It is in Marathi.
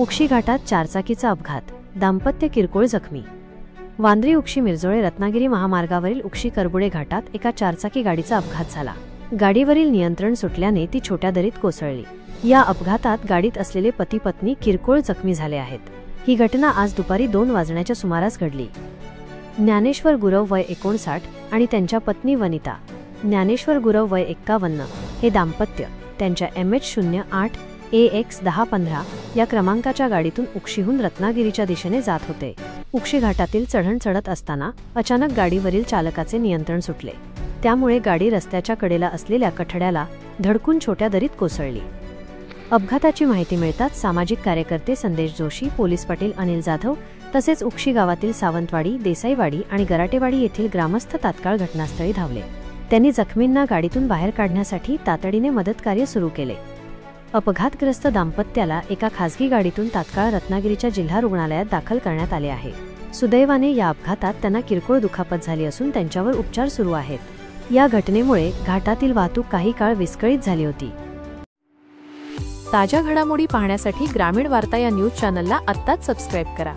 उक्षी घाटात चारचाकीचा अपघात, दाम्पत्य किरकोळ जखमी। वांद्री उक्षी मिरजोळे रत्नागिरी महामार्गावरील उक्षी करबुडे घाटात एका चारचाकी गाडीचा अपघात झाला। गाडीवरील नियंत्रण सुटल्याने ती छोट्या दरीत कोसळली। या अपघातात गाडीत असलेले पती पत्नी किरकोळ जखमी झाले आहेत। ही घटना आज दुपारी 2 वाजण्याच्या सुमारास घडली। ज्ञानेश्वर गुरव वय 59 आणि त्यांच्या पत्नी वनिता ज्ञानेश्वर गुरव वय 51 हे दाम्पत्य त्यांच्या MH08 AX 1015 या क्रमांकाच्या गाडीतून उक्षीहून रत्नागिरीच्या दिशेने जात होते। उक्षी घाटातील चढण चढत असताना अचानक गाडीवरील चालकाचे नियंत्रण सुटले, त्यामुळे गाडी रस्त्याच्या कडेला असलेल्या कठड्याला धडकून छोट्या दरीत कोसळली। अपघाताची माहिती मिळताच सामाजिक कार्यकर्ते संदेश जोशी, पोलीस पाटील अनिल जाधव तसेच उक्षी गावातील सावंतवाडी, देसाईवाडी आणि गराटेवाडी येथील ग्रामस्थ तात्काळ घटनास्थळी धावले। त्यांनी जखमींना गाडीतून बाहेर काढण्यासाठी तातडीने मदतकार्य सुरू केले। अपघातग्रस्त दाम्पत्याला एका खासगी गाडीतून तात्काळ रत्नागिरीच्या जिल्हा रुग्णालयात दाखल करण्यात आले आहे। सुदैवाने या अपघातात त्यांना किरकोळ दुखापत झाली असून त्यांच्यावर उपचार सुरू आहेत। या घटनेमुळे घाटातील वाहतूक काही काळ विस्कळीत झाली होती। ताज्या घडामोडी पाहण्यासाठी ग्रामीण वार्ता या न्यूज चॅनलला आत्ताच सबस्क्राईब करा।